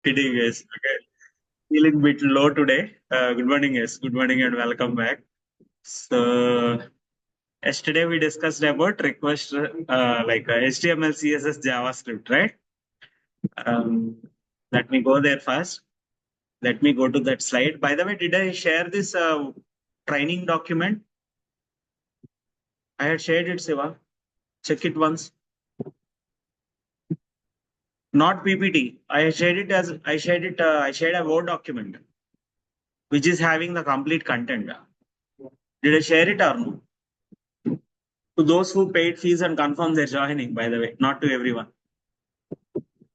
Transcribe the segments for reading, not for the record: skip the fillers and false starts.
Kidding, guys. Okay. Feeling a bit low today. Good morning, guys. Good morning and welcome back. So, yesterday we discussed about request HTML, CSS, JavaScript, right? Um, Let me go there first. Let me go to that slide. By the way, did I share this training document? I had shared it, Siva. Check it once. Not PPT. I shared a Word document, which is having the complete content. Did I share it or no? To those who paid fees and confirmed their joining, by the way, not to everyone.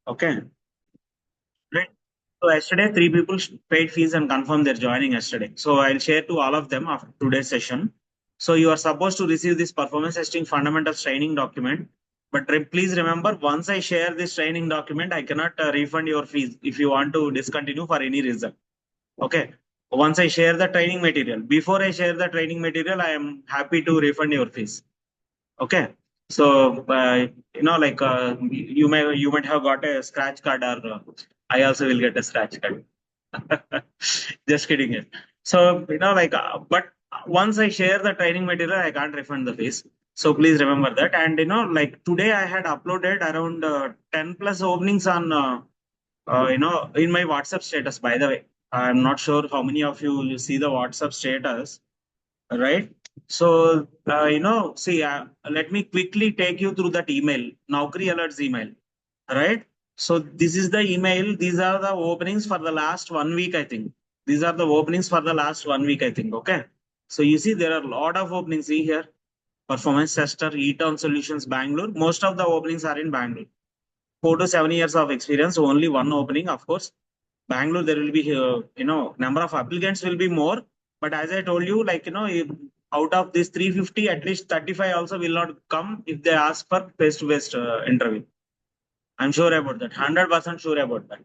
Okay. Right. So yesterday, three people paid fees and confirmed their joining yesterday. So I'll share to all of them after today's session. So you are supposed to receive this performance testing fundamentals training document. But please remember, once I share this training document, I cannot refund your fees if you want to discontinue for any reason. Okay. Once I share the training material, before I share the training material, I am happy to refund your fees. Okay. So you might have got a scratch card, or I also will get a scratch card. Just kidding it. So but once I share the training material, I can't refund the fees. So please remember that. And today I had uploaded around 10 plus openings on in my WhatsApp status. By the way, I'm not sure how many of you see the WhatsApp status, right? So, see, let me quickly take you through that email, Naukri Alerts email, right? So this is the email. These are the openings for the last 1 week, I think. These are the openings for the last 1 week, I think. Okay. So you see, there are a lot of openings. See here, Performance Tester, E-Town Solutions, Bangalore. Most of the openings are in Bangalore. 4 to 7 years of experience, only one opening, of course. Bangalore, there will be, number of applicants will be more. But as I told you, out of this 350, at least 35 also will not come if they ask for face-to-face interview. I'm sure about that. 100% sure about that.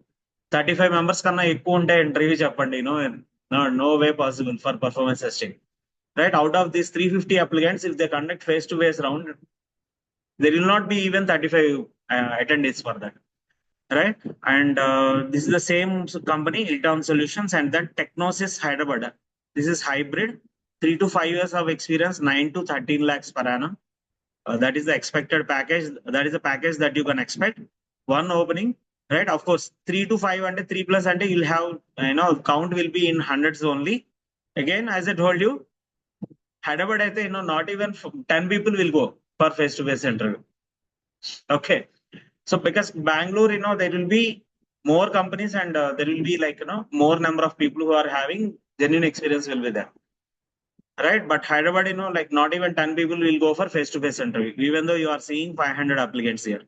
35 members కన్నా ఎక్కువ ఉంటే interview చెప్పండి. No way possible for performance testing. Right? Out of these 350 applicants, if they conduct face-to-face round, there will not be even 35 attendees for that. Right? And this is the same company, Iltown Solutions, and then Technosis Hyderabad. This is hybrid, 3 to 5 years of experience, 9 to 13 lakhs per annum. That is the expected package. That is the package that you can expect. One opening, right? Of course, 3 to 5 and 3 plus, and you'll have, count will be in hundreds only. Again, as I told you, Hyderabad, I think, not even 10 people will go for face-to-face interview. Okay. So because Bangalore, there will be more companies, and there will be more number of people who are having genuine experience will be there. Right. But Hyderabad, not even 10 people will go for face-to-face interview, even though you are seeing 500 applicants here.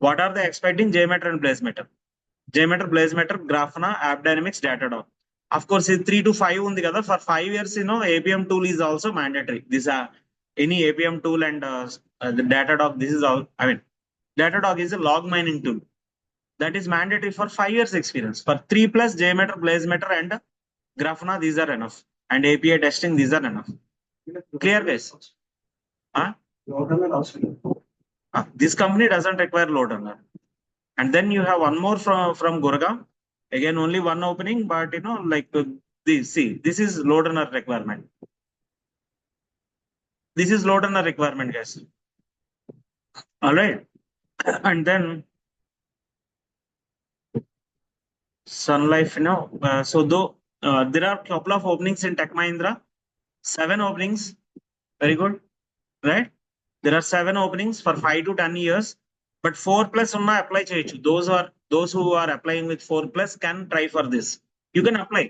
What are they expecting? JMeter and BlazeMeter. JMeter, BlazeMeter, Grafana, App Dynamics, Datadog. Of course, in 3 to 5 on the other for 5 years, APM tool is also mandatory. This any APM tool and the Datadog. This is all. I mean, Datadog is a log mining tool. That is mandatory for 5 years experience. For 3 plus, JMeter, BlazeMeter, and Grafana, these are enough. And API testing, these are enough. Clear, guys? Huh? This company doesn't require LoadRunner. And then you have one more from Gurgaon. Again, only one opening, but this is LoadRunner requirement. This is LoadRunner requirement, guys. All right. And then Sun Life, so though there are a couple of openings in Tech Mahindra, 7 openings. Very good, right? There are 7 openings for 5 to 10 years, but 4 plus unna apply cheyochu. Those who are applying with 4 plus can try for this. You can apply.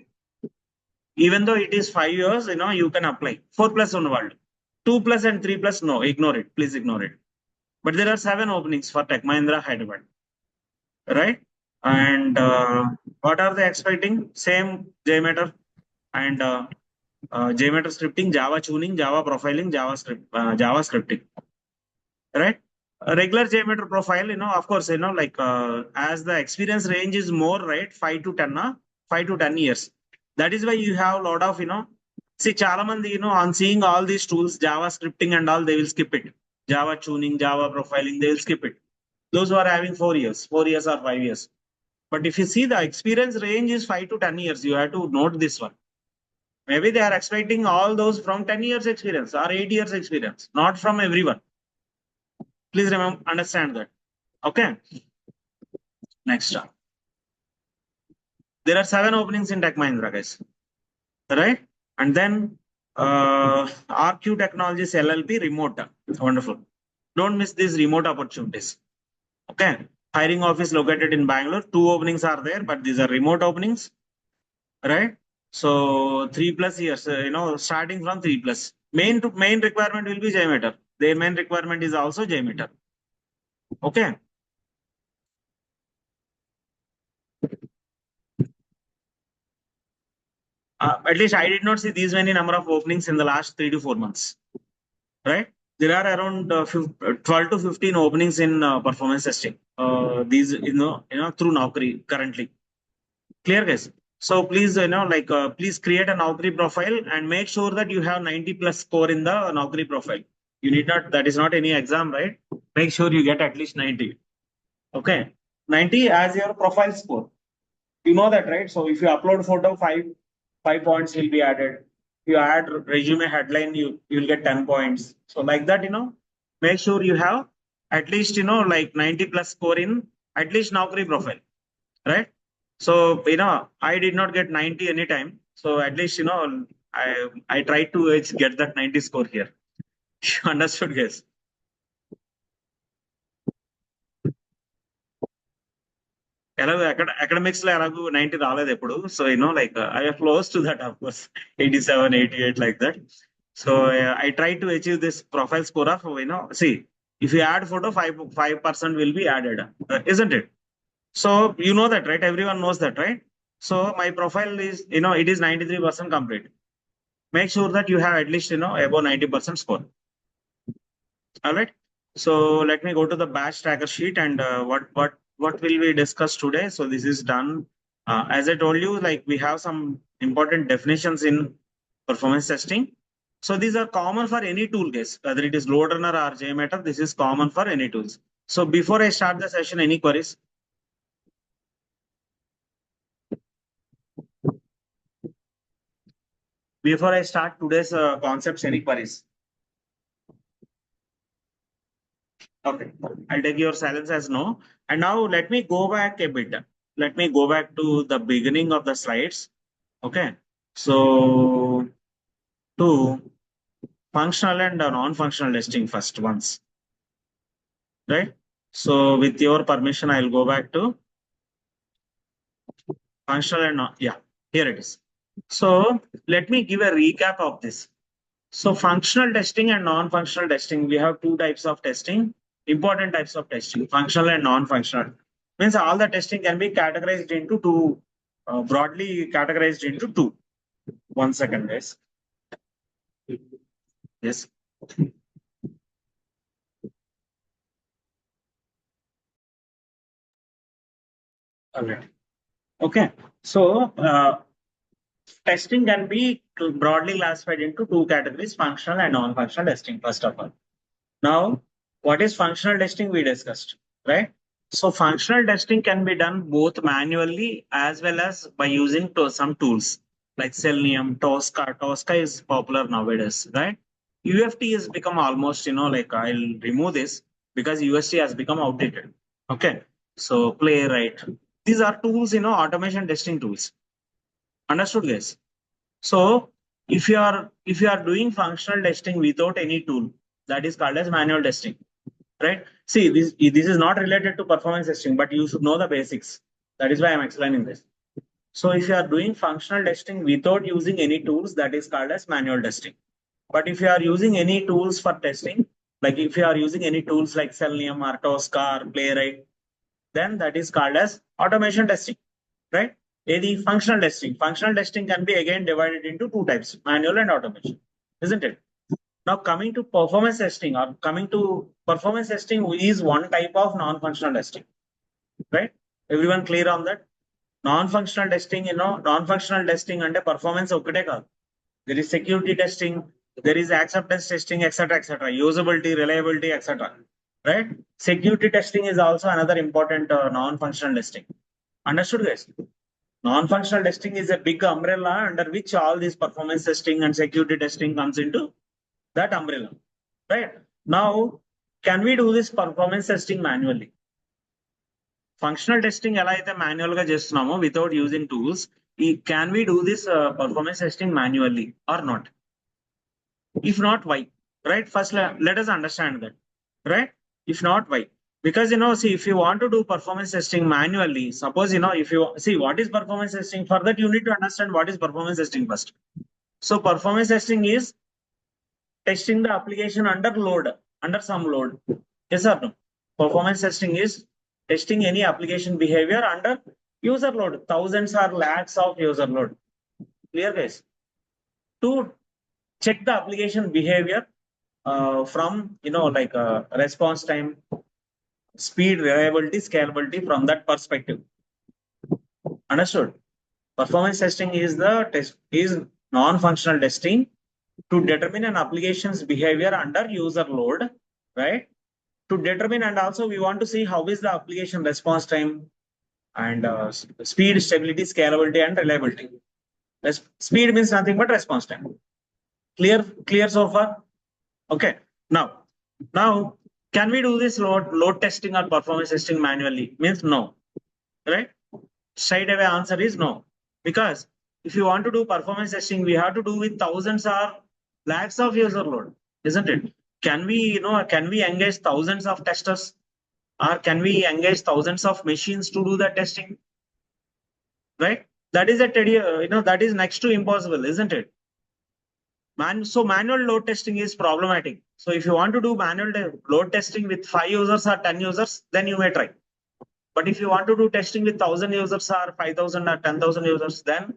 Even though it is 5 years, you can apply. 4 plus on world. 2 plus and 3 plus, no, ignore it. Please ignore it. But there are 7 openings for Tech Mahindra Hyderabad. Right? And what are they expecting? Same JMeter and JMeter scripting, Java tuning, Java profiling, Java scripting. Right? A regular JMeter profile, of course, as the experience range is more, right? 5 to 10, 5 to 10 years. That is why you have a lot of, see, Chala mandi, on seeing all these tools, Java scripting and all, they will skip it. Java tuning, Java profiling, they will skip it. Those who are having 4 years or 5 years. But if you see the experience range is 5 to 10 years, you have to note this one. Maybe they are expecting all those from 10 years experience or 8 years experience, not from everyone. Please remember, understand that. Okay. Next. There are 7 openings in Tech Mahindra, guys. Right? And then RQ Technologies LLP remote. Wonderful. Don't miss these remote opportunities. Okay. Hiring office located in Bangalore. 2 openings are there, but these are remote openings. Right? So 3+ years, starting from 3+. Main requirement will be JMeter. Their main requirement is also JMeter. Okay. At least I did not see these many number of openings in the last 3 to 4 months. Right? There are around 12 to 15 openings in performance testing. These, through Naukri currently. Clear, guys? So please, please create a Naukri profile and make sure that you have 90+ score in the Naukri profile. You need not, that is not any exam, right? Make sure you get at least 90. Okay. 90 as your profile score. You know that, right? So if you upload photo, 5 points will be added. If you add resume headline, you'll get 10 points. So like that, make sure you have at least, like 90+ score in at least Naukri profile, right? So, I did not get 90 anytime. So at least, I tried to get that 90 score here. Understood, guys? Academics lo 90 రాలేదు ఎప్పుడు. So, I am close to that, of course, 87, 88 like that. So I try to achieve this profile score of, see, if you add photo, 5% will be added, isn't it? So you know that, right? Everyone knows that, right? So my profile is, it is 93% complete. Make sure that you have at least, above 90% score. All right. So let me go to the batch tracker sheet and what will we discuss today? So this is done. As I told you, like we have some important definitions in performance testing. So these are common for any tool, guys, whether it is LoadRunner or JMeter. This is common for any tools. So before I start the session, any queries? Before I start today's concepts, any queries? Okay, I'll take your silence as no. And now let me go back a bit. Let me go back to the beginning of the slides. Okay, so to functional and non-functional testing first once, right? So with your permission, I'll go back to functional and non. Yeah, here it is. So let me give a recap of this. So functional testing and non-functional testing, we have 2 types of testing, important types of testing, functional and non-functional. Means all the testing can be categorized into 2, broadly categorized into 2. 1 second, guys. Yes. All right. Okay. So testing can be broadly classified into 2 categories, functional and non-functional testing, first of all. Now, what is functional testing we discussed, right? So functional testing can be done both manually as well as by using some tools like Selenium, Tosca. Tosca is popular nowadays, right? UFT has become almost, like I'll remove this because UST has become outdated. Okay. So Playwright. These are tools, automation testing tools. Understood, guys? So if you are doing functional testing without any tool, that is called as manual testing, right? See, this is not related to performance testing, but you should know the basics. That is why I'm explaining this. So if you are doing functional testing without using any tools, that is called as manual testing. But if you are using any tools for testing, like if you are using any tools like Selenium or Tosca or Playwright, then that is called as automation testing, right? The functional testing. Functional testing can be again divided into 2 types, manual and automation, isn't it? Now coming to performance testing or coming to performance testing is one type of non-functional testing, right? Everyone clear on that? Non-functional testing, non-functional testing and performance okate kaadu. There is security testing, there is acceptance testing, etc., usability, reliability, etc. Right? Security testing is also another important non-functional testing. Understood, guys? Non-functional testing is a big umbrella under which all this performance testing and security testing comes into that umbrella, right? Now, can we do this performance testing manually? Functional testing ఎలా అయితే manual గా చేస్తున్నామో without using tools, can we do this performance testing manually or not? If not, why? Right? First, let us understand that, right? If not, why? Because see, if you want to do performance testing manually, suppose if you see what is performance testing, for that you need to understand what is performance testing first. So performance testing is testing the application under load, under some load. Yes or no? Performance testing is testing any application behavior under user load, thousands or lakhs of user load. Clear, guys? To check the application behavior from like response time, speed, reliability, scalability from that perspective. Understood? Performance testing is the test is non-functional testing to determine an application's behavior under user load, right? To determine, and also we want to see how is the application response time and speed, stability, scalability, and reliability. Speed means nothing but response time. Clear so far? Okay. Now, can we do this load testing or performance testing manually? Means no, right? Straight away answer is no. Because if you want to do performance testing, we have to do with thousands or lakhs of user load, isn't it? Can we engage thousands of testers, or can we engage thousands of machines to do that testing? Right? That is that is next to impossible, isn't it? So manual load testing is problematic. So if you want to do manual load testing with 5 users or 10 users, then you may try. But if you want to do testing with 1,000 users or 5,000 or 10,000 users, then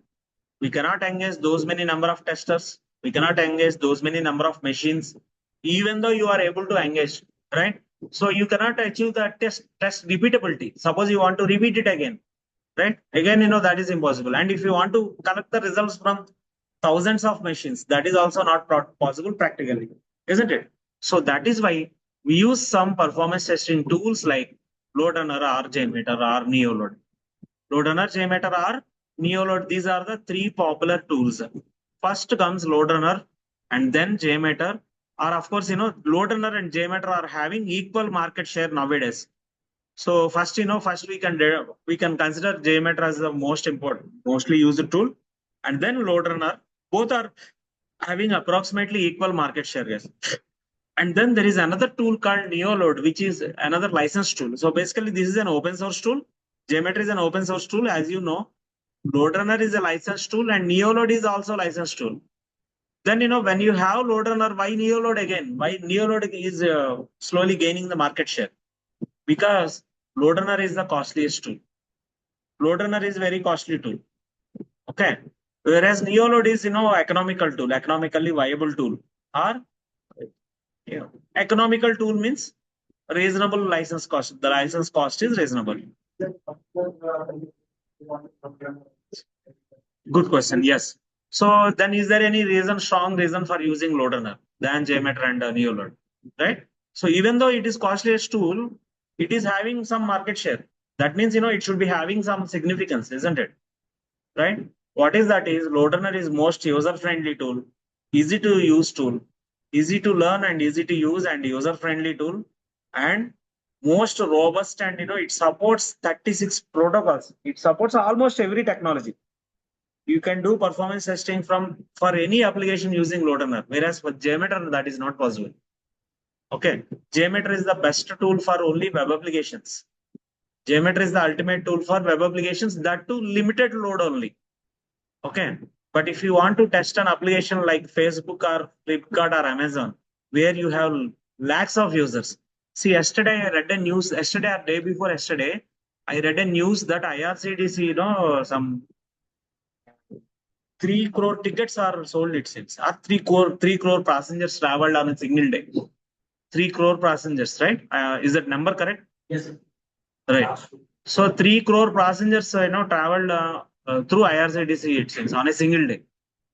we cannot engage those many number of testers. We cannot engage those many number of machines, even though you are able to engage, right? So you cannot achieve the test repeatability. Suppose you want to repeat it again, right? Again, that is impossible. And if you want to collect the results from thousands of machines, that is also not possible practically, isn't it? So that is why we use some performance testing tools like LoadRunner or JMeter or NeoLoad. LoadRunner, JMeter or NeoLoad, these are the 3 popular tools. First comes LoadRunner and then JMeter. Or of course, LoadRunner and JMeter are having equal market share nowadays. So first, we can consider JMeter as the most important, mostly used tool, and then LoadRunner. Both are having approximately equal market share, yes. And then there is another tool called NeoLoad, which is another licensed tool. So basically, this is an open source tool. JMeter is an open source tool, as you know. LoadRunner is a licensed tool, and NeoLoad is also a licensed tool. Then when you have LoadRunner, why NeoLoad again? Why NeoLoad is slowly gaining the market share? Because LoadRunner is the costliest tool. LoadRunner is very costly tool. Okay. Whereas NeoLoad is economical tool, economically viable tool. Or economical tool means reasonable license cost. The license cost is reasonable. Good question. Yes. So then is there any strong reason for using LoadRunner than JMeter and NeoLoad? Right? So even though it is costliest tool, it is having some market share. That means it should be having some significance, isn't it? Right? What is that is LoadRunner is most user-friendly tool, easy to use tool, easy to learn and easy to use and user-friendly tool, and most robust, and it supports 36 protocols. It supports almost every technology. You can do performance testing for any application using LoadRunner, whereas for JMeter that is not possible. Okay, JMeter is the best tool for only web applications. JMeter is the ultimate tool for web applications, that too limited load only. Okay, but if you want to test an application like Facebook or Flipkart or Amazon, where you have lakhs of users. See, yesterday I read a news, yesterday or day before yesterday, I read a news that IRCTC, some 3 crore tickets are sold, it seems. Or 3 crore passengers traveled on a single day. 3 crore passengers, right? Is that number correct? Yes. Right. So 3 crore passengers, traveled through IRCTC, it seems, on a single day.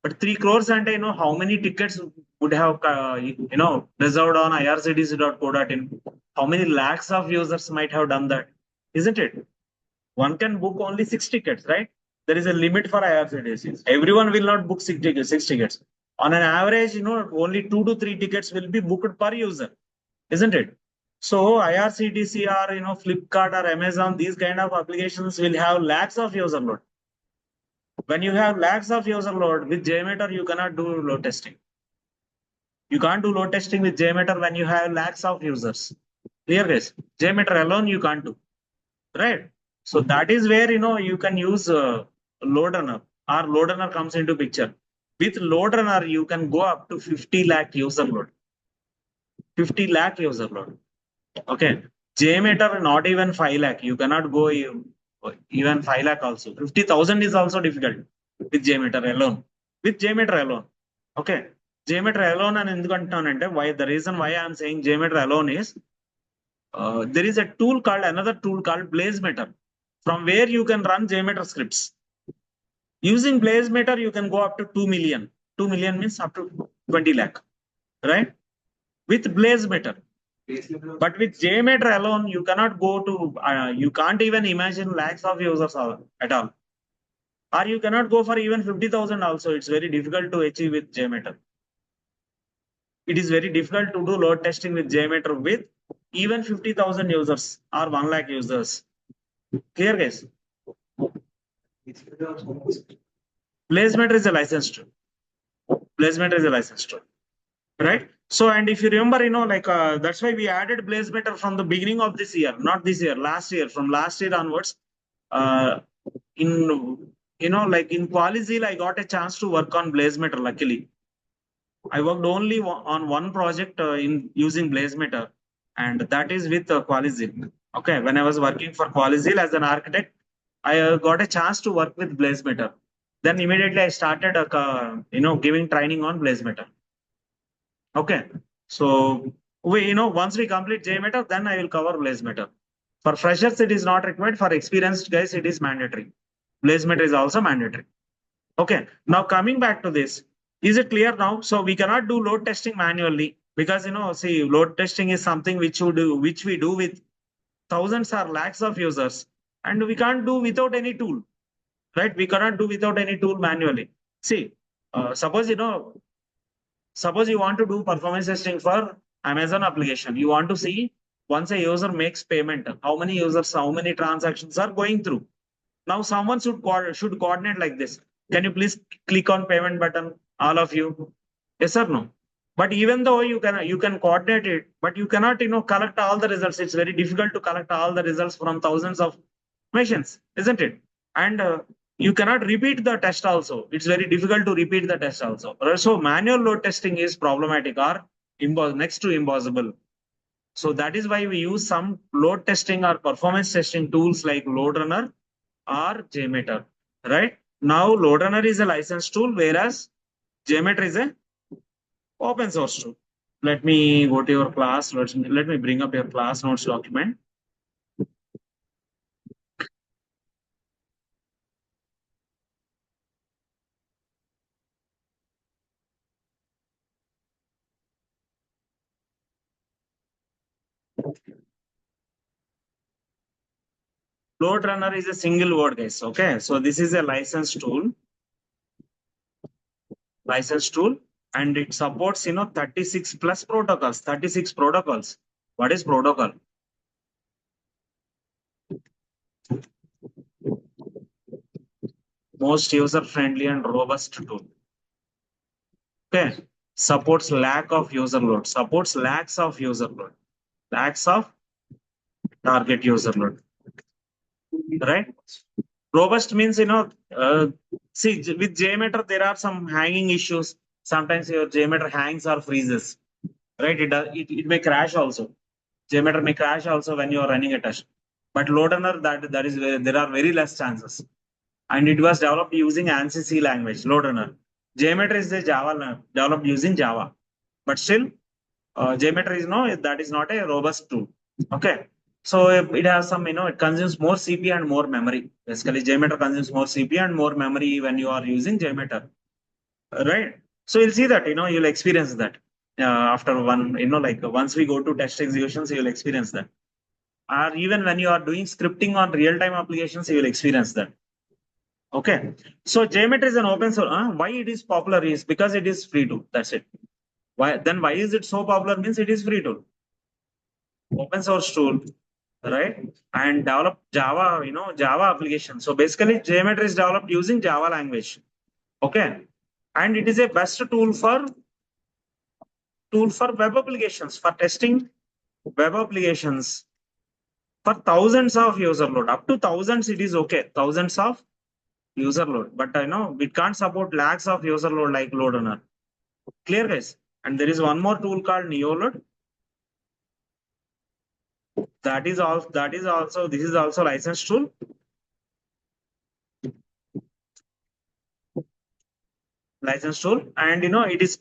But 3 crores and how many tickets would have reserved on irctc.co.in? How many lakhs of users might have done that, isn't it? one can book only 6 tickets, right? There is a limit for IRCTCs. Everyone will not book 6 tickets. On an average, only 2 to 3 tickets will be booked per user, isn't it? So IRCTC or Flipkart or Amazon, these kind of applications will have lakhs of user load. When you have lakhs of user load with JMeter, you cannot do load testing. You can't do load testing with JMeter when you have lakhs of users. Clear guys? JMeter alone you can't do, right? So that is where you can use LoadRunner, or LoadRunner comes into picture. With LoadRunner, you can go up to 50 lakh user load. 50 lakh user load. Okay. JMeter not even 5 lakh. You cannot go even 5 lakh also. 50,000 is also difficult with JMeter alone. With JMeter alone. Okay. JMeter alone and ఎందుకంటున్నానంటే why the reason why I am saying JMeter alone is there is a tool called another tool called BlazeMeter, from where you can run JMeter scripts. Using BlazeMeter, you can go up to 2 million. 2 million means up to 20 lakh, right? With BlazeMeter. But with JMeter alone, you cannot go to, you can't even imagine lakhs of users at all. Or you cannot go for even 50,000 also. It's very difficult to achieve with JMeter. It is very difficult to do load testing with JMeter with even 50,000 users or 1 lakh users. Clear guys? BlazeMeter is a licensed tool. BlazeMeter is a licensed tool, right? So, and if you remember, that's why we added BlazeMeter from the beginning of this year, not this year, last year. From last year onwards, in QualiZeal, I got a chance to work on BlazeMeter. Luckily, I worked only on one project in using BlazeMeter, and that is with QualiZeal. Okay, when I was working for QualiZeal as an architect, I got a chance to work with BlazeMeter. Then immediately I started, giving training on BlazeMeter. Okay, so once we complete JMeter, then I will cover BlazeMeter. For freshers, it is not required. For experienced guys, it is mandatory. BlazeMeter is also mandatory. Okay, now coming back to this, is it clear now? So we cannot do load testing manually because see, load testing is something which we do with thousands or lakhs of users, and we can't do without any tool, right? We cannot do without any tool manually. See, suppose you want to do performance testing for Amazon application. You want to see once a user makes payment, how many users, how many transactions are going through. Now someone should coordinate like this. Can you please click on payment button, all of you? Yes or no? But even though you can coordinate it, but you cannot collect all the results. It's very difficult to collect all the results from thousands of machines, isn't it? And you cannot repeat the test also. It's very difficult to repeat the test also. So manual load testing is problematic or next to impossible. So that is why we use some load testing or performance testing tools like LoadRunner or JMeter, right? Now LoadRunner is a licensed tool, whereas JMeter is a open source tool. Let me go to your class. Let me bring up your class notes document. LoadRunner is a single word, guys. Okay, so this is a licensed tool. And it supports 36 plus protocols. 36 protocols. What is protocol? Most user friendly and robust tool. Okay, supports lack of user load. Supports lakhs of user load. Lakhs of target user load, right? Robust means see, with JMeter there are some hanging issues. Sometimes your JMeter hangs or freezes, right? It may crash also. JMeter may crash also when you are running a test. But LoadRunner, that is where there are very less chances, and it was developed using ANSI C language. LoadRunner. JMeter is a Java developed using Java, but still JMeter is that is not a robust tool. Okay, so it has some it consumes more CPU and more memory. Basically, JMeter consumes more CPU and more memory when you are using JMeter, right? So you'll see that you'll experience that after one once we go to test executions, you'll experience that. or even when you are doing scripting on real-time applications, you will experience that. Okay. So JMeter is an open source. Why it is popular is because it is free tool. That's it. Why is it so popular? Means it is free tool, open source tool, right? And develop Java, Java application. So basically, JMeter is developed using Java language. Okay, and it is a best tool for web applications for testing web applications for thousands of user load. Up to thousands, it is okay. Thousands of user load, but I know it can't support lakhs of user load like LoadRunner. Clear, guys? And there is one more tool called NeoLoad. That is all. That is also. This is also licensed tool. Licensed tool, and it is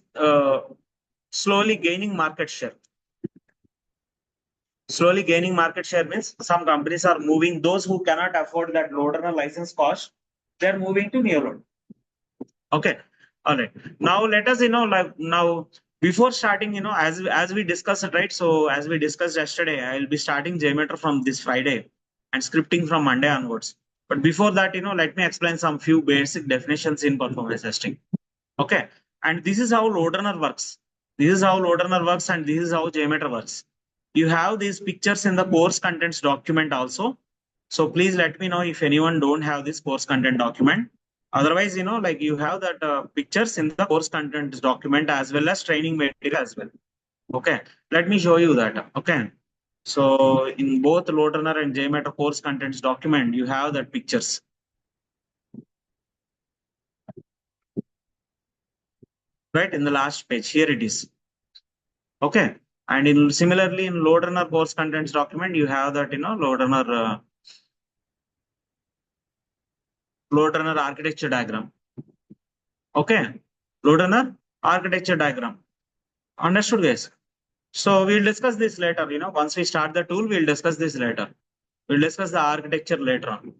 slowly gaining market share. Slowly gaining market share means some companies are moving. Those who cannot afford that LoadRunner license cost, they are moving to NeoLoad. Okay. All right. Now let us, like now before starting, as we discussed, right? So as we discussed yesterday, I will be starting JMeter from this Friday and scripting from Monday onwards. But before that, let me explain some few basic definitions in performance testing. Okay. And this is how LoadRunner works. This is how LoadRunner works, and this is how JMeter works. You have these pictures in the course contents document also. So please let me know if anyone don't have this course content document. Otherwise, like you have that pictures in the course contents document as well as training material as well. Okay, let me show you that. Okay, so in both LoadRunner and JMeter course contents document, you have that pictures. Right in the last page, here it is. Okay, and similarly in LoadRunner course contents document, you have that LoadRunner architecture diagram. Okay, LoadRunner architecture diagram. Understood, guys? So we'll discuss this later. Once we start the tool, we'll discuss this later. We'll discuss the architecture later on.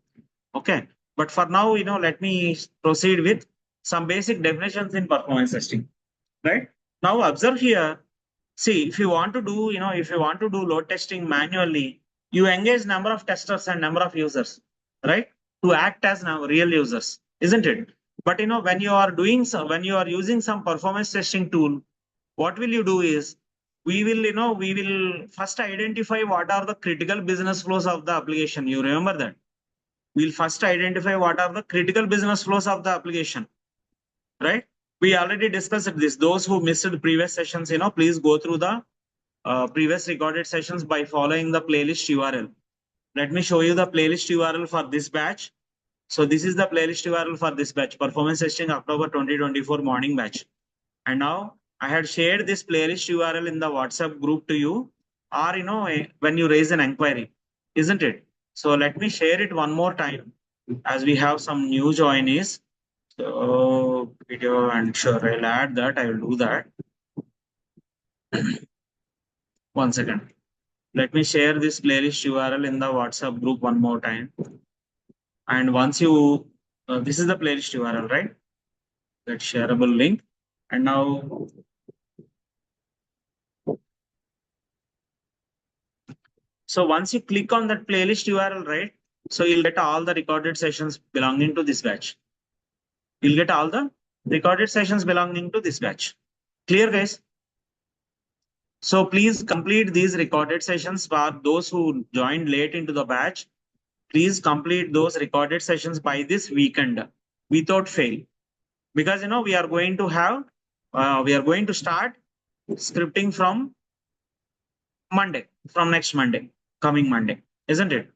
Okay. But for now, let me proceed with some basic definitions in performance testing. Right. Now observe here. See, if you want to do, load testing manually, you engage number of testers and number of users, right? To act as now real users, isn't it? But when you are doing so, when you are using some performance testing tool, what will you do is we will first identify what are the critical business flows of the application. You remember that? We'll first identify what are the critical business flows of the application, right? We already discussed this. Those who missed the previous sessions, please go through the previous recorded sessions by following the playlist URL. Let me show you the playlist URL for this batch. So this is the playlist URL for this batch, Performance Testing October 2024 morning batch. And now I had shared this playlist URL in the WhatsApp group to you, or when you raise an inquiry, isn't it? So let me share it one more time as we have some new joinees. So video, and sure, I'll add that. I will do that. 1 second. Let me share this playlist URL in the WhatsApp group one more time. And once you, this is the playlist URL, right? That shareable link. And now, so once you click on that playlist URL, right? So you'll get all the recorded sessions belonging to this batch. You'll get all the recorded sessions belonging to this batch. Clear, guys? So please complete these recorded sessions for those who joined late into the batch. Please complete those recorded sessions by this weekend without fail. Because we are going to start scripting from Monday, from next Monday, coming Monday, isn't it?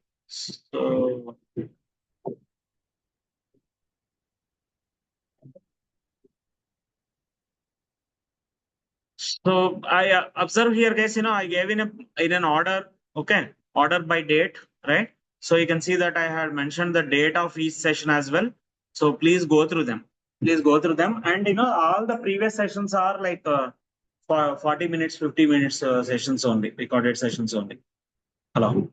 So I observe here, guys. I gave in an order. Okay, order by date, right? So you can see that I had mentioned the date of each session as well. So please go through them. Please go through them, and all the previous sessions are like for 40 minutes, 50 minutes sessions only, recorded sessions only. Hello.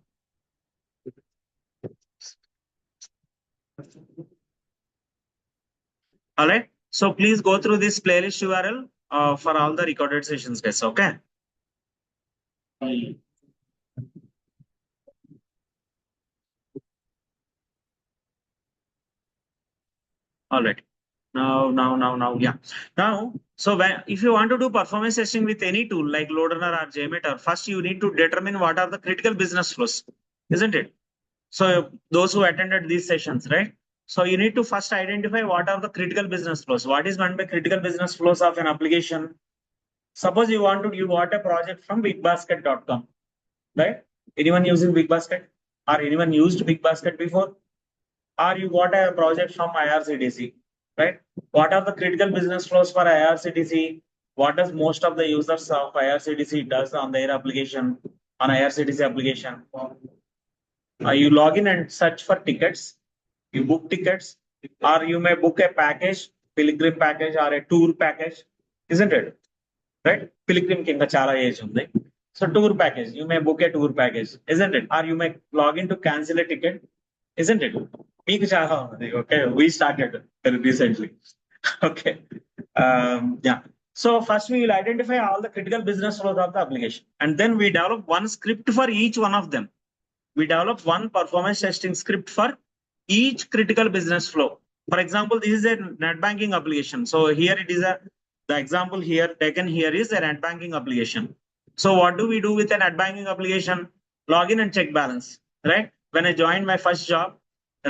All right. So please go through this playlist URL for all the recorded sessions, guys. Okay. All right. Now, yeah. Now, so if you want to do performance testing with any tool like LoadRunner or JMeter, first you need to determine what are the critical business flows, isn't it? So those who attended these sessions, right? So you need to first identify what are the critical business flows. What is meant by critical business flows of an application? Suppose you got a project from bigbasket.com, right? Anyone using BigBasket or anyone used BigBasket before? Or you got a project from IRCTC, right? What are the critical business flows for IRCTC? What does most of the users of IRCTC does on their application, on IRCTC application? You log in and search for tickets, you book tickets, or you may book a package, pilgrim package or a tour package, isn't it? Right? Pilgrim కింద చాలా age ఉంది. So tour package, you may book a tour package, isn't it? Or you may log in to cancel a ticket, isn't it? మీకు చాలా ఉంది. Okay, we started recently. Okay. Yeah. So first we will identify all the critical business flows of the application, and then we develop one script for each one of them. We develop one performance testing script for each critical business flow. For example, this is a net banking application. So here it is the example here taken here is a net banking application. So what do we do with a net banking application? Log in and check balance, right? When I joined my first job,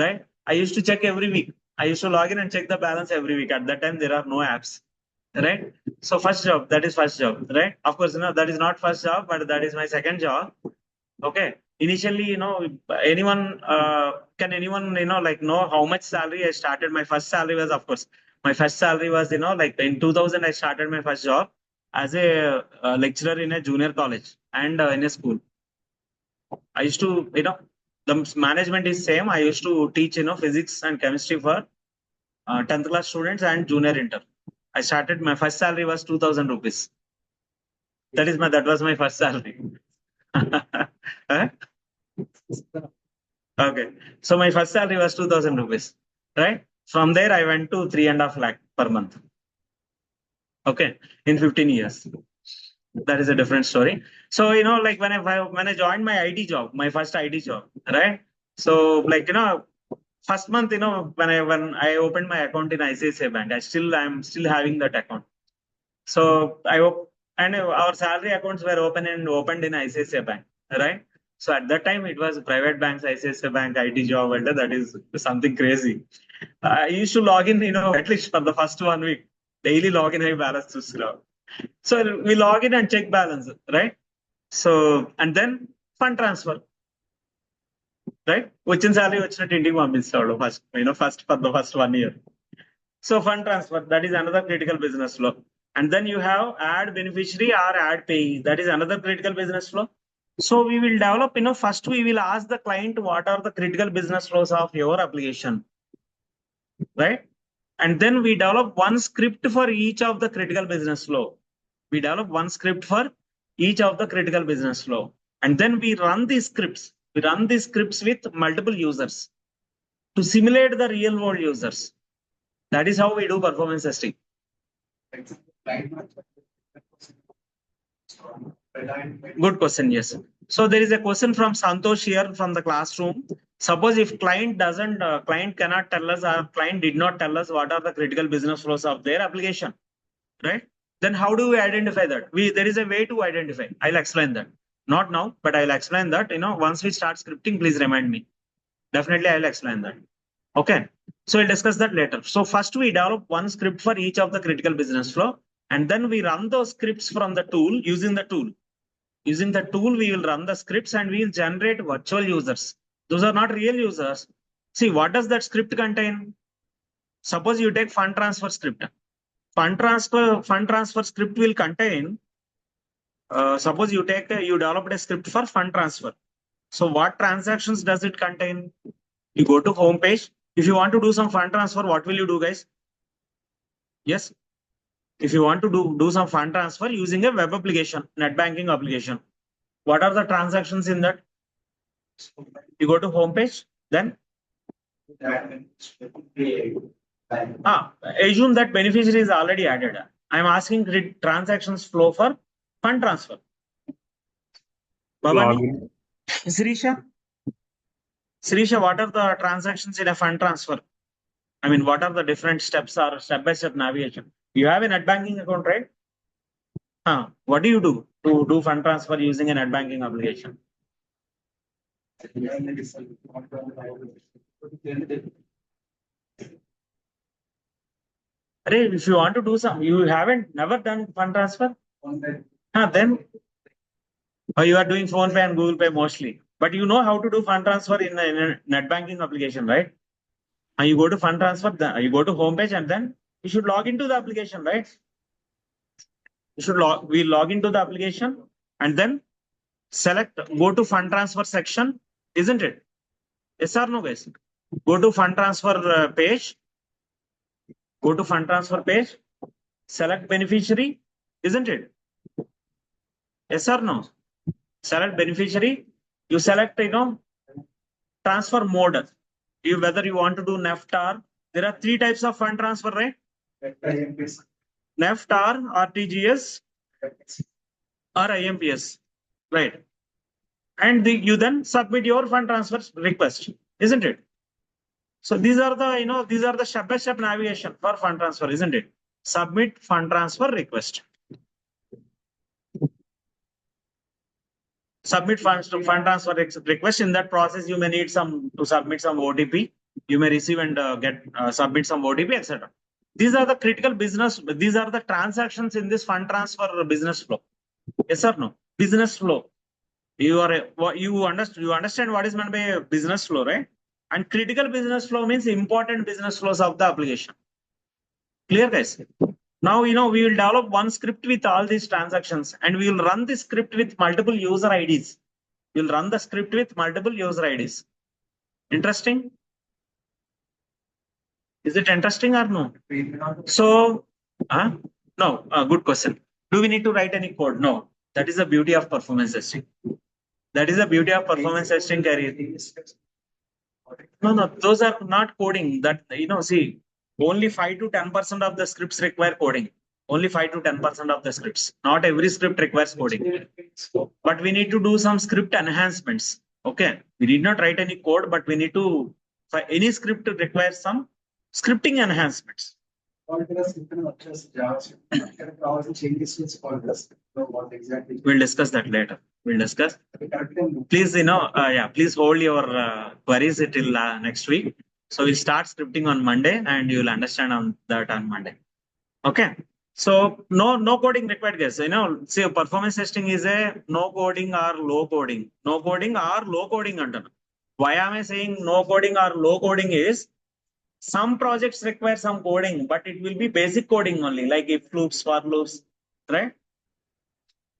right, I used to check every week. I used to log in and check the balance every week. At that time, there are no apps, right? So first job, that is first job, right? Of course, that is not first job, but that is my second job. Okay. Initially, can anyone, know how much salary I started? My first salary was, of course, my first salary was, like in 2000, I started my first job as a lecturer in a junior college and in a school. I used to, the management is same. I used to teach, physics and chemistry for 10th class students and junior inter. I started, my first salary was 2000 rupees. That was my first salary. Huh? Okay. So my first salary was 2000 rupees, right? From there, I went to 3.5 lakh per month. Okay. In 15 years. That is a different story. So, like when I joined my IT job, my first IT job, right? So like, first month, when I opened my account in ICICI Bank, I'm still having that account. So and our salary accounts were opened in ICICI Bank, right? So at that time, it was private banks, ICICI Bank, IT job, and that is something crazy. I used to log in, at least for the first 1 week, daily login I balance to slow. So we log in and check balance, right? So, and then fund transfer, right? Which in salary, which not India first for the first 1 year. So fund transfer, that is another critical business flow. And then you have add beneficiary or add payee. That is another critical business flow. So we will develop, first we will ask the client what are the critical business flows of your application, right? And then we develop one script for each of the critical business flow. We develop one script for each of the critical business flow. And then we run these scripts. We run these scripts with multiple users to simulate the real world users. That is how we do performance testing. Good question, yes. So there is a question from Santosh here from the classroom. Suppose if client cannot tell us, or client did not tell us what are the critical business flows of their application, right? Then how do we identify that? There is a way to identify. I'll explain that. Not now, but I'll explain that. Once we start scripting, please remind me. Definitely, I'll explain that. Okay. So we'll discuss that later. So first we develop one script for each of the critical business flow, and then we run those scripts from the tool using the tool. Using the tool, we will run the scripts and we will generate virtual users. Those are not real users. See, what does that script contain? Suppose you take fund transfer script. Fund transfer script will contain, suppose you developed a script for fund transfer. So what transactions does it contain? You go to home page. If you want to do some fund transfer, what will you do, guys? Yes. If you want to do some fund transfer using a web application, net banking application, what are the transactions in that? You go to home page, then assume that beneficiary is already added. I'm asking transactions flow for fund transfer. Babani, Sirisha, what are the transactions in a fund transfer? I mean, what are the different steps or step-by-step navigation? You have a net banking account, right? What do you do to do fund transfer using a net banking application? If you want to do some, you haven't never done fund transfer? Then you are doing phone pay and Google Pay mostly. But you know how to do fund transfer in a net banking application, right? And you go to fund transfer, you go to homepage, and then you should log into the application, right? You should log into the application and then select go to fund transfer section, isn't it? Yes or no, guys? Go to fund transfer page. Go to fund transfer page. Select beneficiary, isn't it? Yes or no? Select beneficiary. You select, transfer mode. Whether you want to do NEFT or there are three types of fund transfer, right? NEFT or RTGS or IMPS, right? And you then submit your fund transfer request, isn't it? So these are the step-by-step navigation for fund transfer, isn't it? Submit fund transfer request. Submit fund transfer request. In that process, you may need to submit some OTP. You may receive and submit some OTP, etc. These are the critical business. These are the transactions in this fund transfer business flow. Yes or no? Business flow. You understand what is meant by business flow, right? And critical business flow means important business flows of the application. Clear, guys? Now, we will develop one script with all these transactions and we will run this script with multiple user IDs. We'll run the script with multiple user IDs. Interesting? Is it interesting or no? So, no, good question. Do we need to write any code? No. That is the beauty of performance testing. That is the beauty of performance testing career. No, those are not coding. That, see, only 5 to 10% of the scripts require coding. Only 5 to 10% of the scripts. Not every script requires coding. But we need to do some script enhancements. Okay. We need not write any code, but we need to, for any script requires some scripting enhancements. We'll discuss that later. We'll discuss. Please, please hold your queries till next week. So we'll start scripting on Monday and you'll understand on Monday. Okay. So no coding required, guys. See, performance testing is a no coding or low coding. No coding or low coding under. Why am I saying no coding or low coding is some projects require some coding, but it will be basic coding only, like if loops, for loops, right?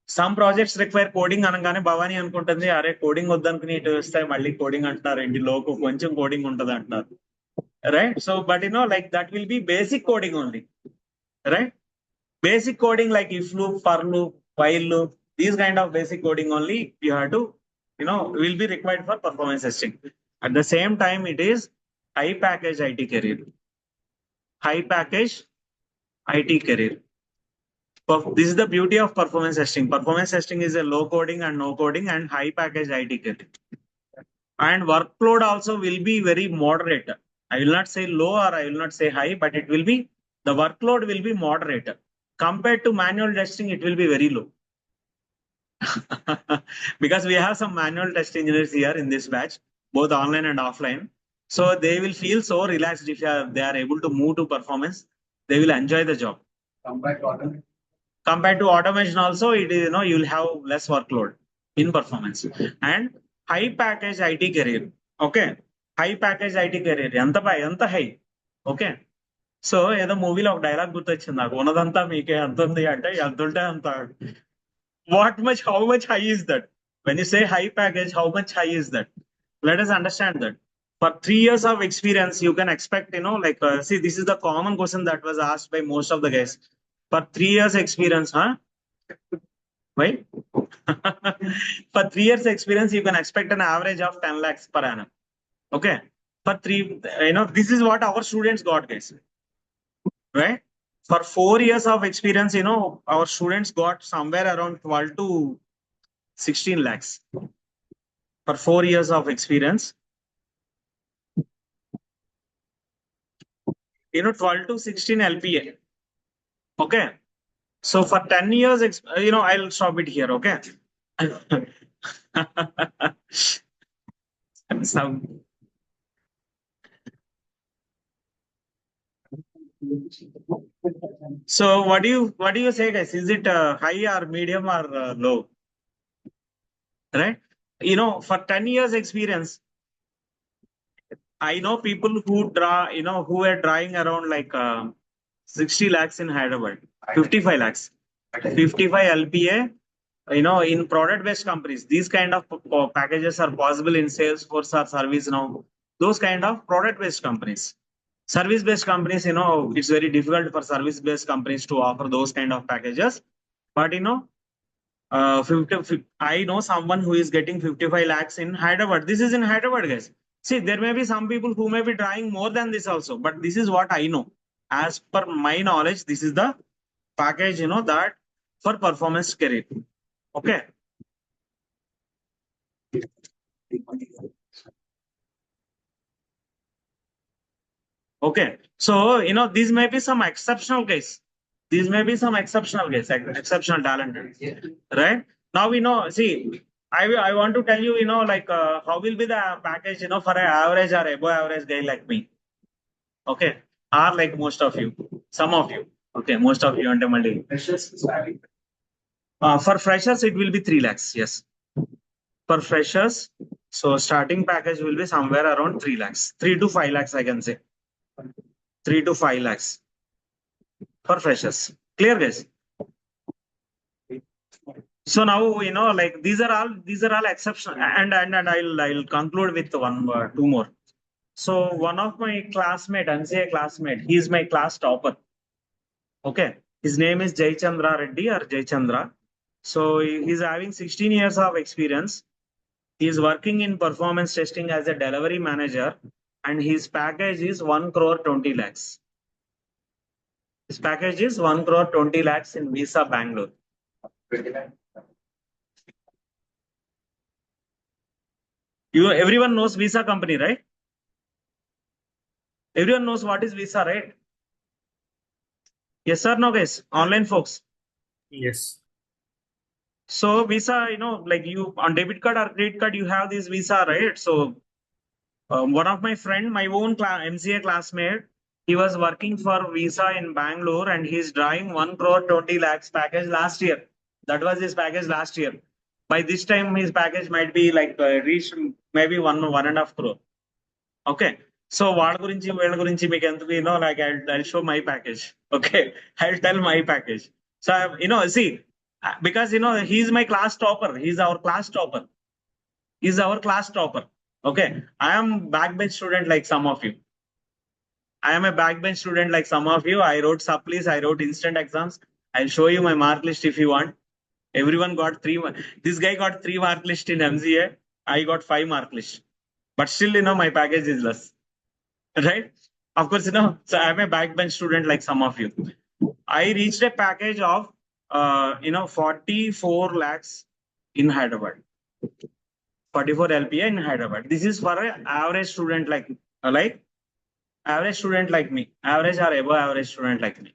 Some projects require coding అనగానే భవానీ అనుకుంటుంది అరే coding వద్దనుకుని ఇటు వస్తే మళ్ళీ coding అంటున్నారు ఏంటి లోకు కొంచెం coding ఉంటుంది అంటున్నారు, right? So but like that will be basic coding only, right? Basic coding like if loop, for loop, while loop, these kind of basic coding only you have to will be required for performance testing. At the same time, it is high package IT career. High package IT career. This is the beauty of performance testing. Performance testing is a low coding and no coding and high package IT career. And workload also will be very moderate. I will not say low or I will not say high, but it will be, the workload will be moderate. Compared to manual testing, it will be very low. Because we have some manual test engineers here in this batch, both online and offline. So they will feel so relaxed if they are able to move to performance. They will enjoy the job. Compared to automation also, it is, you will have less workload in performance. And high package IT career. Okay. High package IT career. Anta high. Okay. So ఏదో మూవీలో ఒక dialogue గుర్తొచ్చింది నాకు, ఉన్నదంతా మీకే ఎంత ఉంది అంటే ఎంత ఉంటే అంత. How much high is that? When you say high package, how much high is that? Let us understand that. For 3 years of experience, you can expect, see, this is the common question that was asked by most of the guys. For 3 years experience, why? For 3 years experience, you can expect an average of 10 lakhs per annum. Okay. For this is what our students got, guys. Right? For 4 years of experience, our students got somewhere around 12 to 16 lakhs. For 4 years of experience. 12 to 16 LPA. Okay. So for 10 years, I'll stop it here. Okay. Some. So what do you say, guys? Is it high or medium or low? Right? For 10 years experience, I know people who who are drawing around like 60 lakhs in Hyderabad, 55 lakhs, 55 LPA. In product-based companies, these kind of packages are possible in Salesforce or ServiceNow. Those kind of product-based companies. Service-based companies, it's very difficult for service-based companies to offer those kind of packages. But 50, I know someone who is getting 55 lakhs in Hyderabad. This is in Hyderabad, guys. See, there may be some people who may be trying more than this also, but this is what I know. As per my knowledge, this is the package, that for performance career. Okay. Okay. So, these may be some exceptional case. These may be some exceptional case, exceptional talent. Right? Now we know, see, I want to tell you, like how will be the package, for an average or above average guy like me. Okay. Or like most of you. Some of you. Okay, most of you on multi. For freshers, it will be 3 lakhs. Yes. For freshers, so starting package will be somewhere around 3 lakhs. 3 to 5 lakhs, I can say. 3 to 5 lakhs for freshers. Clear, guys? So now like these are all exceptional, and I'll conclude with two more. So one of my classmate, MCA classmate, he is my class topper. Okay, his name is Jaychandra Reddy or Jaychandra. So he's having 16 years of experience. He is working in performance testing as a delivery manager, and his package is 1 crore 20 lakhs. His package is 1 crore 20 lakhs in Visa Bangalore. Everyone knows Visa company, right? Everyone knows what is Visa, right? Yes or no, guys? Online folks. Yes. So Visa, like you on debit card or credit card, you have this Visa, right? So one of my friend, my own MCA classmate, he was working for Visa in Bangalore, and he's drawing 1 crore 20 lakhs package last year. That was his package last year. By this time, his package might be like reached maybe 1.5 crore. Okay. So వాళ్ళ గురించి మీకు ఎందుకు like I'll show my package. Okay. I'll tell my package. So see, because he's my class topper. He's our class topper. He's our class topper. Okay. I am backbench student like some of you. I am a backbench student like some of you. I wrote supplies, I wrote instant exams. I'll show you my mark list if you want. Everyone got 3. This guy got 3 mark list in MCA. I got 5 mark list. But still, my package is less. Right? Of course, so I'm a backbench student like some of you. I reached a package of 44 lakhs in Hyderabad. 44 LPA in Hyderabad. This is for an average student like average student like me. Average or above average student like me.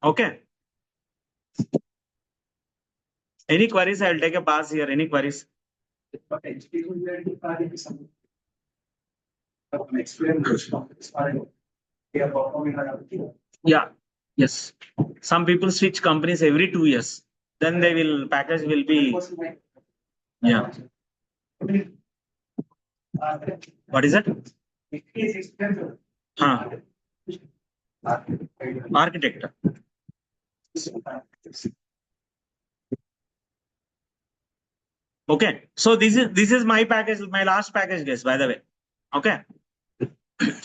Okay. Any queries? I'll take a pass here. Any queries? Yeah. Yes. Some people switch companies every 2 years. Then they will package will be. Yeah. What is it? Architect. Okay. So this is my package, my last package, guys, by the way. Okay.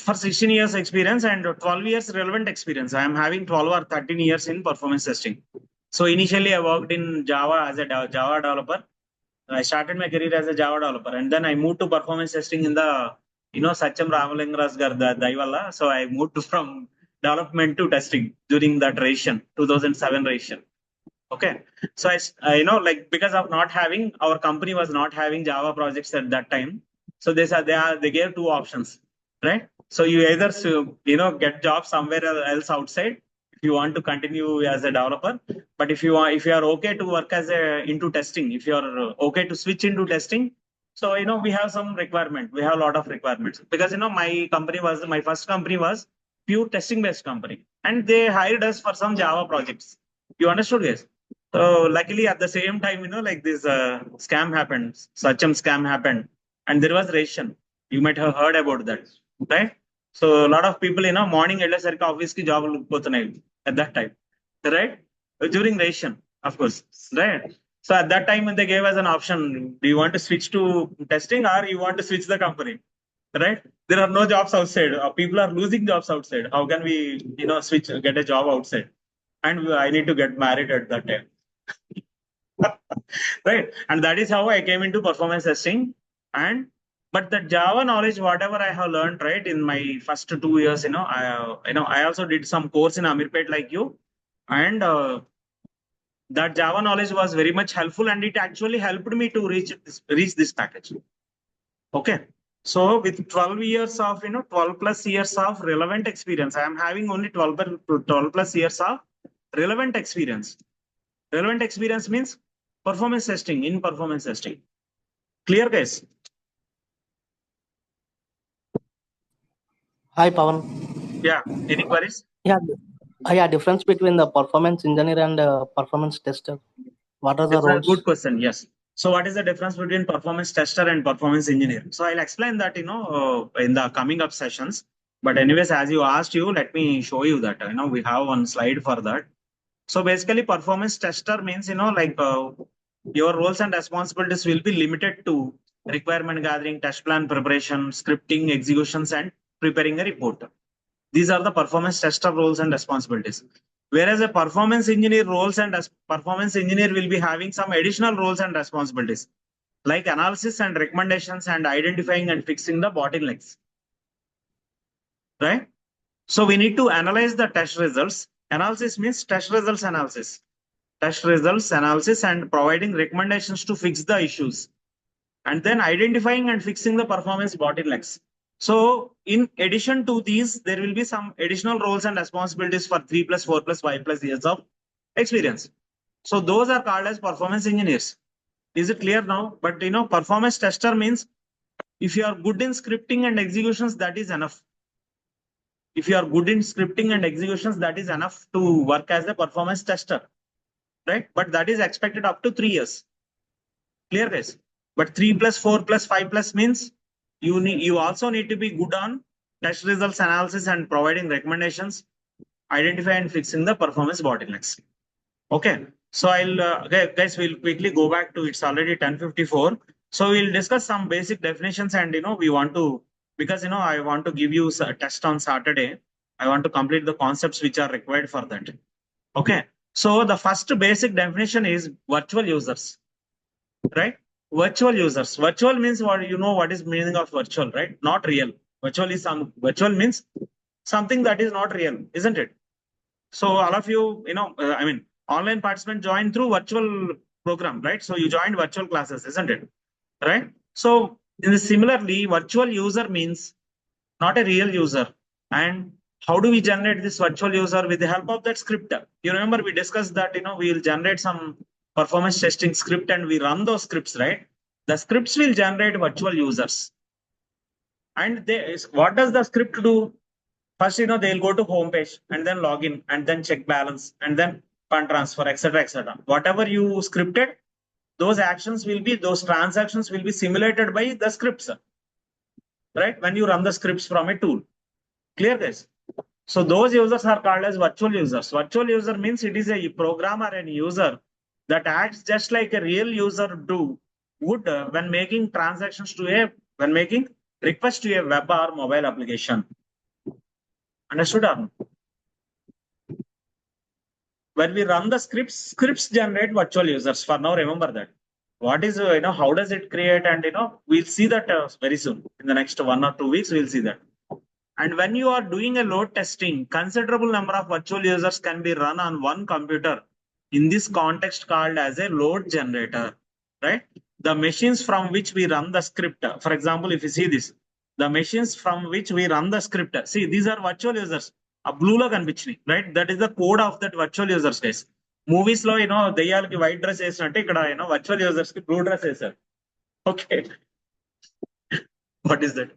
For 16 years experience and 12 years relevant experience. I am having 12 or 13 years in performance testing. So initially I worked in Java as a Java developer. I started my career as a Java developer, and then I moved to performance testing in the Satyam Ramalingaras gar Daivalla. So I moved from development to testing during that ration, 2007 ration. Okay. So I like because of not having, our company was not having Java projects at that time. So they gave 2 options, right? So you either get job somewhere else outside if you want to continue as a developer. But if you are okay to work as into testing, if you are okay to switch into testing, so we have some requirement. We have a lot of requirements because my first company was pure testing based company, and they hired us for some Java projects. You understood, guys? So luckily at the same time, like this scam happened, Sachem scam happened, and there was ration. You might have heard about that, right? So a lot of people, morning వెళ్ళేసరికి office కి job పోతున్నాయి at that time, right? During ration, of course, right? So at that time they gave us an option: do you want to switch to testing or you want to switch the company, right? There are no jobs outside. People are losing jobs outside. How can we, switch, get a job outside? And I need to get married at that time. Right, and that is how I came into performance testing. And but the Java knowledge, whatever I have learned, right, in my first 2 years, I also did some course in Amirpet like you, and that Java knowledge was very much helpful, and it actually helped me to reach this package. Okay, so with 12 years of 12 plus years of relevant experience, I am having only 12 plus years of relevant experience. Relevant experience means performance testing, in performance testing. Clear, guys? Hi, Pawan. Yeah. Any queries? Yeah, difference between the performance engineer and performance tester. What are the roles? Good question. Yes. So what is the difference between performance tester and performance engineer? So I'll explain that, in the coming up sessions. But anyways, as you asked, let me show you that, we have one slide for that. So basically performance tester means, like your roles and responsibilities will be limited to requirement gathering, test plan preparation, scripting, executions, and preparing a report. These are the performance tester roles and responsibilities. Whereas a performance engineer performance engineer will be having some additional roles and responsibilities like analysis and recommendations and identifying and fixing the bottlenecks. Right? So we need to analyze the test results. Analysis means test results analysis. Test results analysis and providing recommendations to fix the issues. And then identifying and fixing the performance bottlenecks. So in addition to these, there will be some additional roles and responsibilities for 3 plus 4 plus 5 plus years of experience. So those are called as performance engineers. Is it clear now? But performance tester means if you are good in scripting and executions, that is enough. If you are good in scripting and executions, that is enough to work as a performance tester, right? But that is expected up to 3 years. Clear, guys? But 3 plus 4 plus 5 plus means you also need to be good on test results analysis and providing recommendations, identify and fixing the performance bottlenecks. Okay, so guys, we'll quickly go back to, it's already 10:54. So we'll discuss some basic definitions, and we want to, because I want to give you a test on Saturday. I want to complete the concepts which are required for that. Okay, so the first basic definition is virtual users, right? Virtual users. Virtual means what? What is meaning of virtual, right? Not real. Virtual means something that is not real, isn't it? So all of you, online participant joined through virtual program, right? So you joined virtual classes, isn't it? Right? So similarly, virtual user means not a real user. And how do we generate this virtual user? With the help of that script. You remember we discussed that, we will generate some performance testing script and we run those scripts, right? The scripts will generate virtual users. And what does the script do? First, they'll go to home page and then log in and then check balance and then fund transfer, etc., etc. Whatever you scripted, those transactions will be simulated by the scripts, right? When you run the scripts from a tool. Clear, guys? So those users are called as virtual users. Virtual user means it is a programmer and user that acts just like a real user would when making transactions when making requests to a web or mobile application. Understood? When we run the scripts generate virtual users. For now, remember that. What is, how does it create? And, we'll see that very soon. In the next 1 or 2 weeks, we'll see that. And when you are doing a load testing, considerable number of virtual users can be run on one computer. In this context called as a load generator, right? The machines from which we run the script. For example, if you see this, The machines from which we run the script. See, these are virtual users. A blue lo kanpichini, right? That is the code of that virtual users guys. Movies lo, దెయ్యాలకి white dress వేసినట్టు ఇక్కడ, virtual users కి blue dress వేశారు. Okay. What is that?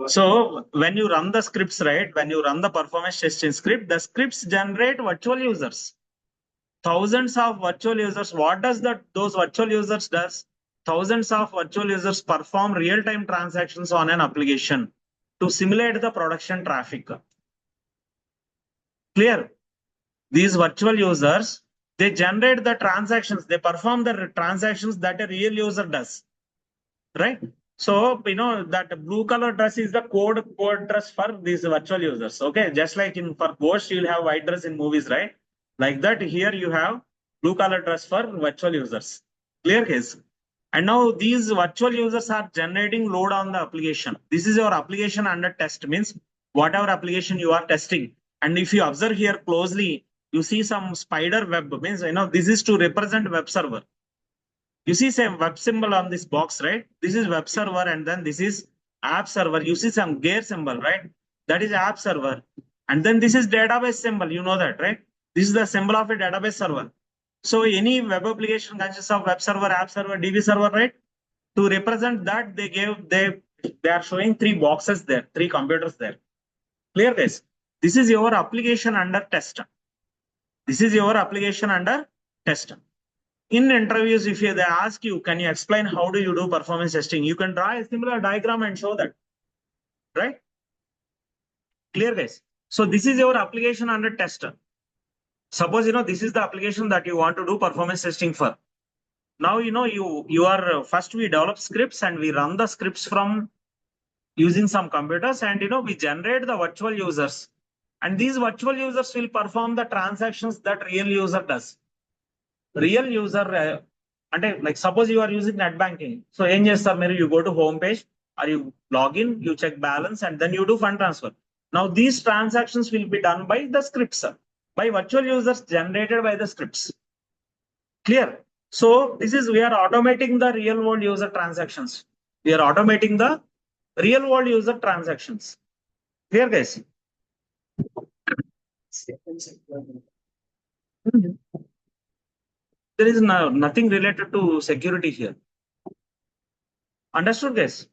So when you run the scripts, right? When you run the performance testing script, the scripts generate virtual users. Thousands of virtual users. What does those virtual users does? Thousands of virtual users perform real-time transactions on an application to simulate the production traffic. Clear? These virtual users, they generate the transactions, they perform the transactions that a real user does, right? So, that blue color dress is the code dress for these virtual users. Okay, just like for ghosts, you'll have white dress in movies, right? Like that, here you have blue color dress for virtual users. Clear case? And now these virtual users are generating load on the application. This is your application under test, means whatever application you are testing. And if you observe here closely, you see some spider web, means, this is to represent web server. You see some web symbol on this box, right? This is web server, and then this is app server. You see some gear symbol, right? That is app server. And then this is database symbol. You know that, right? This is the symbol of a database server. So any web application consists of web server, app server, DB server, right? To represent that, they are showing three boxes there, three computers there. Clear guys? This is your application under test. This is your application under test. In interviews, if they ask you, can you explain how do you do performance testing? You can draw a similar diagram and show that, right? Clear guys? So this is your application under test. Suppose, this is the application that you want to do performance testing for. Now, you are first we develop scripts and we run the scripts from using some computers, and, we generate the virtual users. And these virtual users will perform the transactions that real user does. Real user, like suppose you are using net banking. So em chestar meru, you go to home page or you log in, you check balance, and then you do fund transfer. Now these transactions will be done by the scripts, by virtual users generated by the scripts. Clear? So this is, we are automating the real world user transactions. We are automating the real world user transactions. Clear guys? There is nothing related to security here. Understood guys?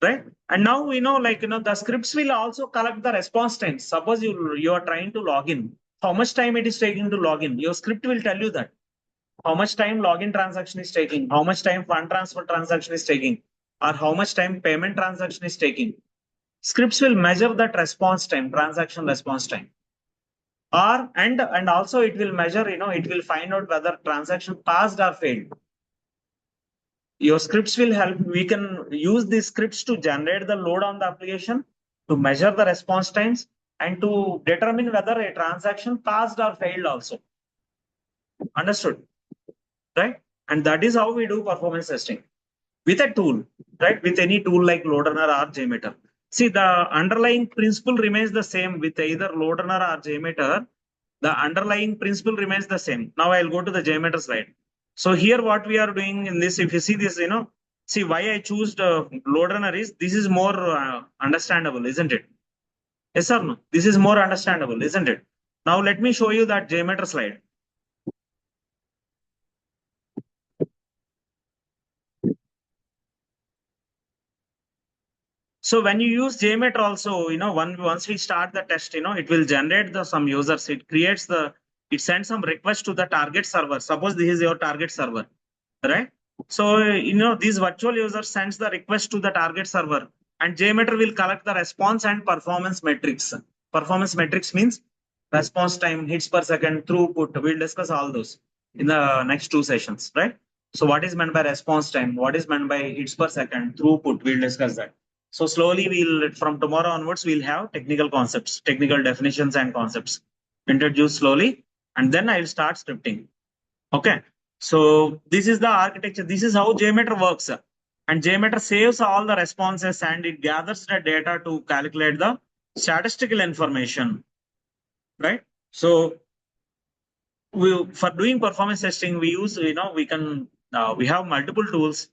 Right? And now we know, the scripts will also collect the response times. Suppose you are trying to log in, how much time it is taking to log in. Your script will tell you that. How much time login transaction is taking, how much time fund transfer transaction is taking, or how much time payment transaction is taking. Scripts will measure that response time, transaction response time. And also it will measure, it will find out whether transaction passed or failed. Your scripts will help. We can use these scripts to generate the load on the application, to measure the response times, and to determine whether a transaction passed or failed also. Understood? Right? And that is how we do performance testing. With a tool, right? With any tool like LoadRunner or JMeter. See, the underlying principle remains the same with either LoadRunner or JMeter. The underlying principle remains the same. Now I'll go to the JMeter slide. So here what we are doing in this, if you see this, see why I choose the LoadRunner is, this is more understandable, isn't it? Yes or no? This is more understandable, isn't it? Now let me show you that JMeter slide. So when you use JMeter also, once we start the test, it will generate some users. It sends some request to the target server. Suppose this is your target server, right? So, this virtual user sends the request to the target server, and JMeter will collect the response and performance metrics. Performance metrics means response time, hits per second, throughput. We'll discuss all those in the next 2 sessions, right? So what is meant by response time? What is meant by hits per second, throughput? We'll discuss that. So slowly from tomorrow onwards, we'll have technical concepts, technical definitions and concepts introduced slowly, and then I'll start scripting. Okay. So this is the architecture. This is how JMeter works. And JMeter saves all the responses and it gathers the data to calculate the statistical information, right? So for doing performance testing, we use, we have multiple tools.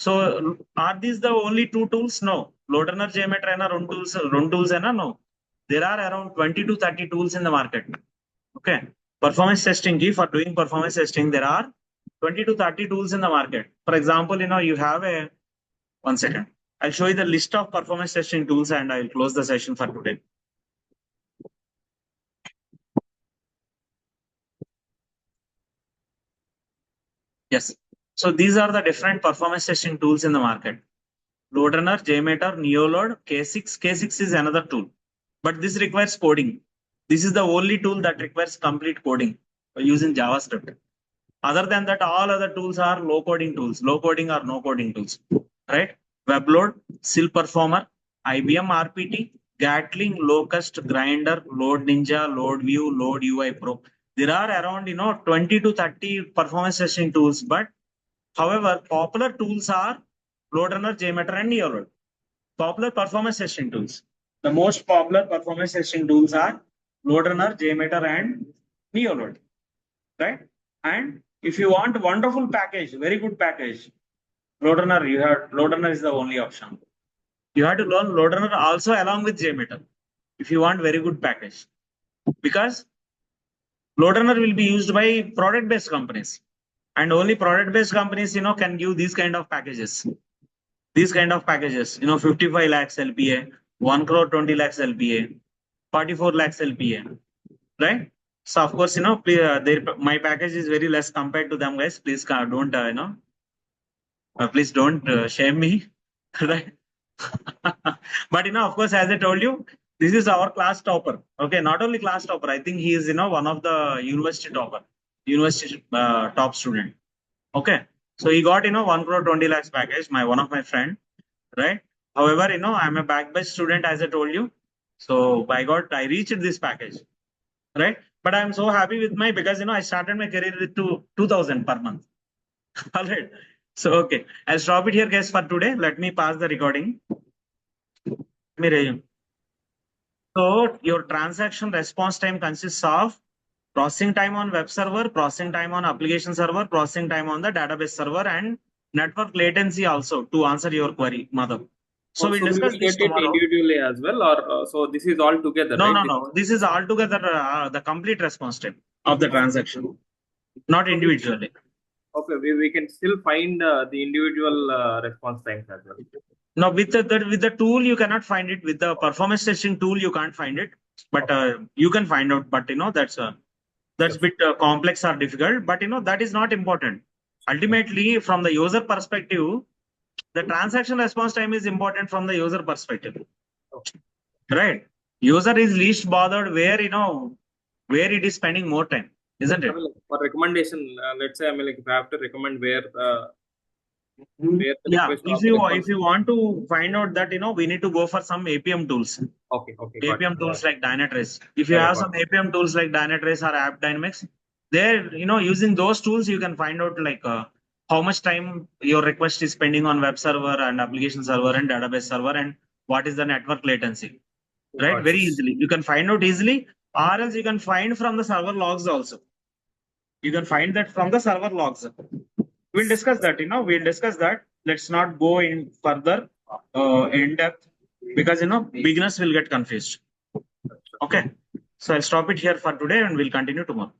So are these the only two tools? No. LoadRunner, JMeter, and run tools, and no. There are around 20 to 30 tools in the market. Okay. Performance testing key for doing performance testing, there are 20 to 30 tools in the market. For example, you have a 1 second. I'll show you the list of performance testing tools and I'll close the session for today. Yes. So these are the different performance testing tools in the market. LoadRunner, JMeter, NeoLoad, K6. K6 is another tool, but this requires coding. This is the only tool that requires complete coding using JavaScript. Other than that, all other tools are low coding tools, low coding or no coding tools, right? WebLoad, SIL Performer, IBM RPT, Gatling, Locust, Grinder, Load Ninja, LoadView, Load UI Pro. There are around 20 to 30 performance testing tools, but however, popular tools are LoadRunner, JMeter, and NeoLoad. Popular performance testing tools. The most popular performance testing tools are LoadRunner, JMeter, and NeoLoad, right? And if you want wonderful package, very good package, LoadRunner is the only option. You have to learn LoadRunner also along with JMeter if you want very good package, because LoadRunner will be used by product-based companies, and only product-based companies can give these kind of packages. These kind of packages, 55 lakhs LPA, 1 crore 20 lakhs LPA, 44 lakhs LPA, right? So of course, my package is very less compared to them, guys. Please don't, please don't shame me, right? But of course, as I told you, this is our class topper. Okay, not only class topper. I think he is, one of the university topper, university top student. Okay, so he got 1 crore 20 lakhs package. One of my friend, right? However, I'm a back-based student, as I told you. So I reached this package, right? But I'm so happy with because I started my career with 2,000 per month. All right. So okay, I'll stop it here, guys, for today. Let me pass the recording. Let me resume. So your transaction response time consists of processing time on web server, processing time on application server, processing time on the database server, and network latency also, to answer your query, Madhav. So we'll discuss we this get it tomorrow. individually as well, or so this is all together, No, right? no. This is altogether the complete response time of the transaction, not individually. Okay, we can still find the individual response times as well. No, with the tool you cannot find it. With the performance testing tool you can't find it, but you can find out. But that's a bit complex or difficult. But that is not important. Ultimately, from the user perspective, the transaction response time is important from the user perspective, right? User is least bothered where where it is spending more time, isn't it? For recommendation, let's say if I have to recommend where the Yeah, request if you want to find out that we need to go for some APM tools. Okay. APM tools like Dynatrace. If you have some APM tools like Dynatrace or App Dynamics, there using those tools you can find out how much time your request is spending on web server and application server and database server, and what is the network latency, right? Very easily you can find out easily, or else you can find from the server logs also. You can find that from the server logs. We'll discuss that. We'll discuss that. Let's not go in further in depth, because beginners will get confused. Okay, so I'll stop it here for today and we'll continue tomorrow.